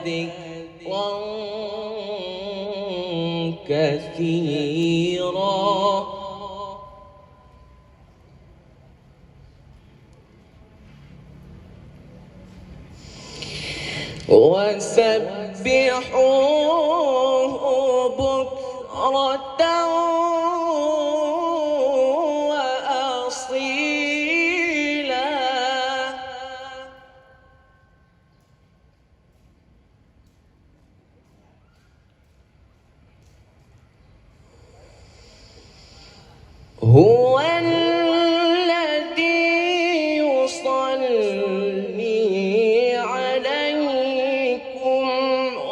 ذكرا كثيرا وسبحوه بكرة وأصيلا هو الذي يصلي عليكم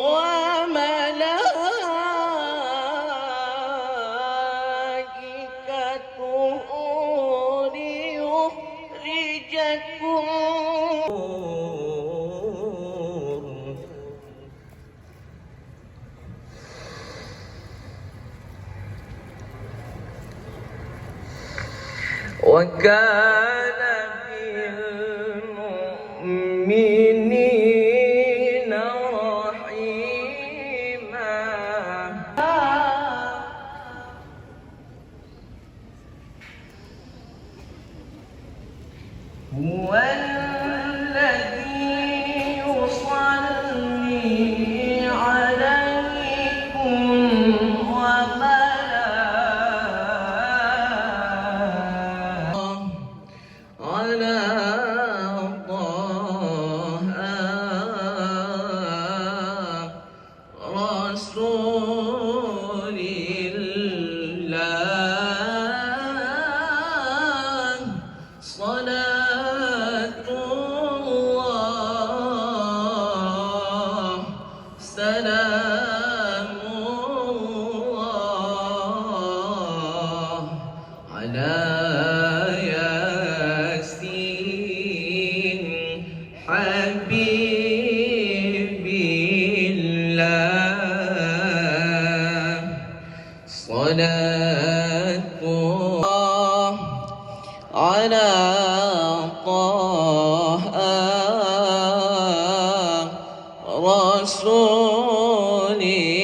وملائكته ليخرجكم وكان بالمؤمنين رحيما هو الذي يصلي عليكم على طه رسول الله صلاة الله سلام الله على حبيب الله صلاة الله على طه رسول الله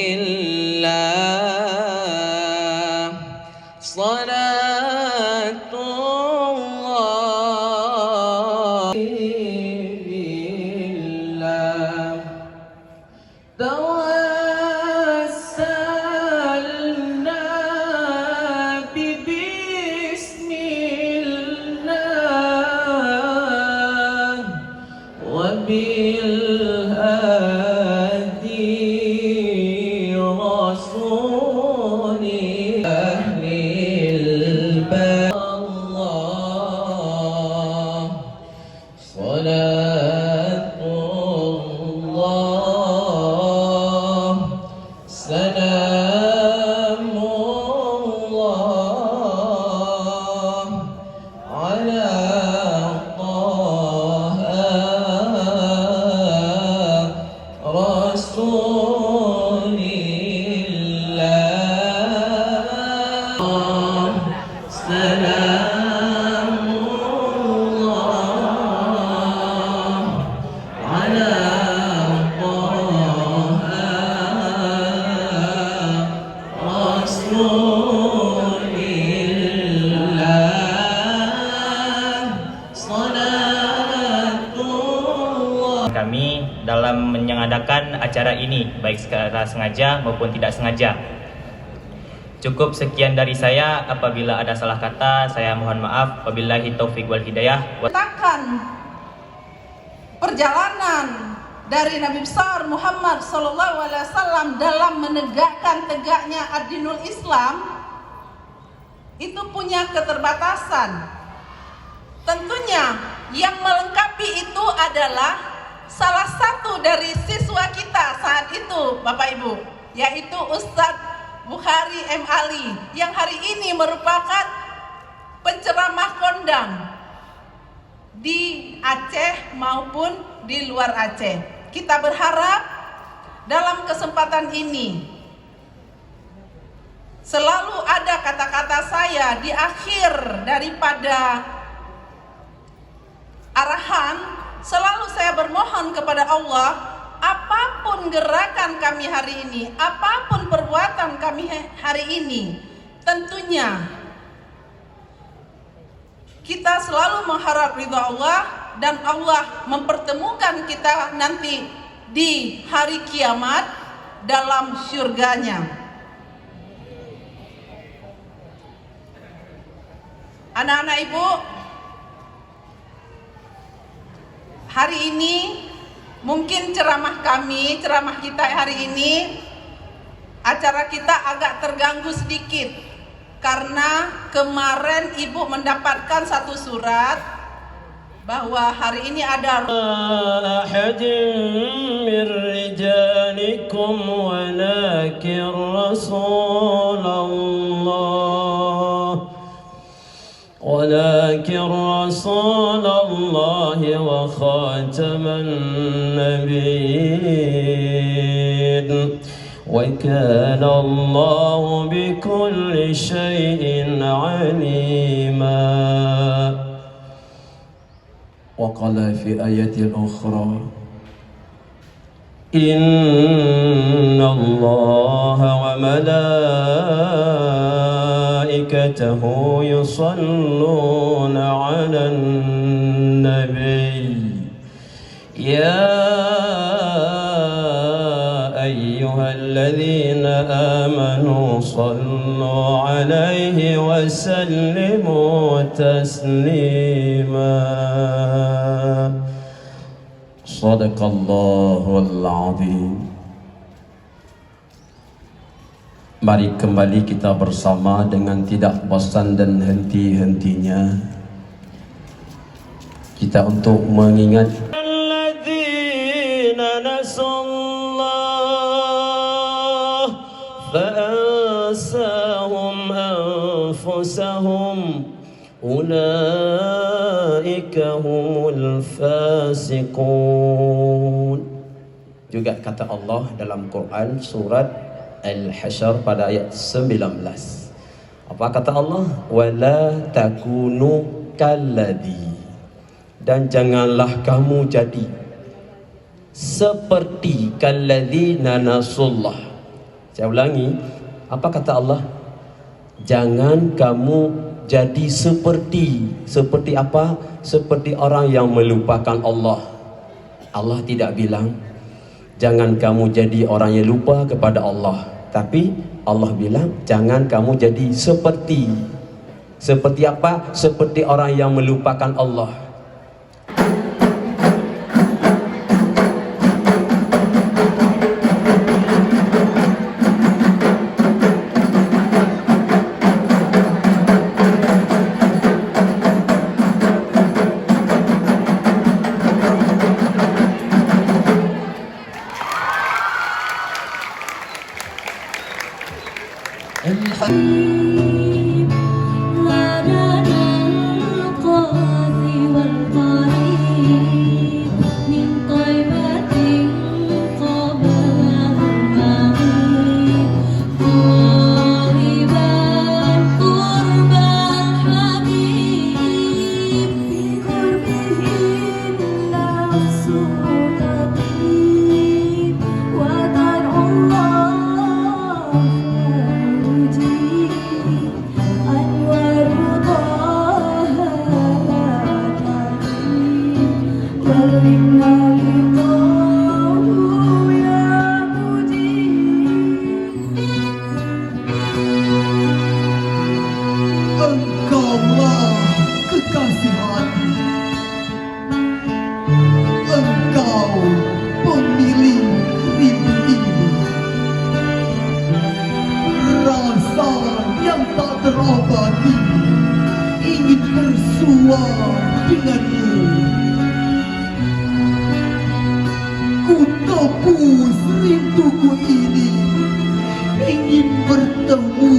صلاة الله توسلنا ببسم الله وبالهادي رسول أهل البيت الله صلاة الله سلام الله على طه رسول الله سلام الله على kami dalam mengadakan acara ini baik secara sengaja maupun tidak sengaja. Cukup sekian dari saya. Apabila ada salah kata, saya mohon maaf. Wabillahi taufik wal hidayah. Perjalanan dari Nabi besar Muhammad SAW dalam menegakkan tegaknya ad-dinul Islam itu punya keterbatasan. Tentunya yang melengkapi itu adalah salah satu dari siswa kita saat itu, Bapak Ibu, yaitu Ustadz Bukhari M. Ali, yang hari ini merupakan penceramah kondang di Aceh maupun di luar Aceh. Kita berharap dalam kesempatan ini selalu ada kata-kata saya di akhir daripada arahan. Selalu saya bermohon kepada Allah, apapun apapun gerakan kami hari ini, apapun perbuatan kami hari ini, tentunya kita selalu mengharap ridha Allah, dan Allah mempertemukan kita nanti di hari kiamat dalam surganya. Anak-anak ibu, hari ini mungkin ceramah kita hari ini, acara kita agak terganggu sedikit karena kemarin ibu mendapatkan satu surat bahwa hari ini ada أحد من رجالكم ولكن رسول الله وخاتم النبيين وكان الله بكل شيء عليما. وقال في آية أخرى إن الله وملائكته يصلون على النبي يا أيها الذين آمنوا صلوا عليه وسلموا تسليما. صدق الله العظيم. Mari kembali kita bersama dengan tidak bosan dan henti-hentinya kita untuk mengingat alladzina nasallah fa'ansahum anfusahum ulaika humul fasiqun. Juga kata Allah dalam Quran surat Al-Hasyr pada ayat 19. Apa kata Allah? Wala takunu kalladzi, dan janganlah kamu jadi seperti kalladzina nasullah. Saya ulangi, apa kata Allah? Jangan kamu jadi seperti apa? Seperti orang yang melupakan Allah. Allah tidak bilang jangan kamu jadi orang yang lupa kepada Allah, tapi Allah bilang jangan kamu jadi seperti apa? Seperti orang yang melupakan Allah. Engkaulah kekasih hati, Engkau pemilik ibu-ibu, rasa yang tak terobati ingin bersua denganmu. Ku tebus rinduku ini ingin bertemu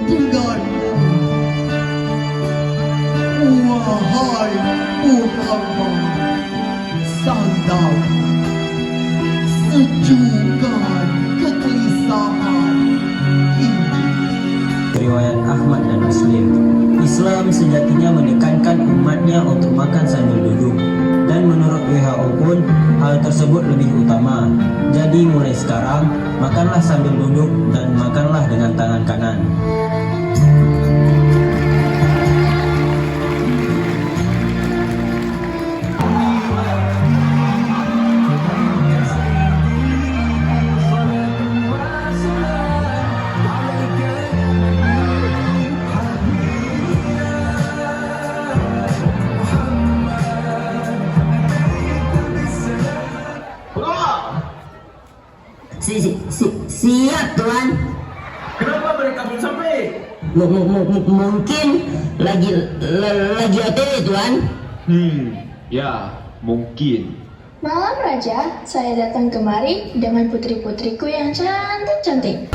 denganmu. Wahai Muhammad, sandal sejukkan kegelisahan ini. Riwayat Ahmad dan Muslim. Islam sejatinya menekankan umatnya untuk makan sambil duduk, dan menurut WHO pun hal tersebut lebih utama. Jadi Jadi mulai sekarang, makanlah sambil duduk dan makanlah dengan tangan kanan. Siap tuan. Kenapa mereka belum sampai? Mungkin lagi OTW tuan. Ya, mungkin. Malam Raja, saya datang kemari dengan putri-putriku yang cantik-cantik.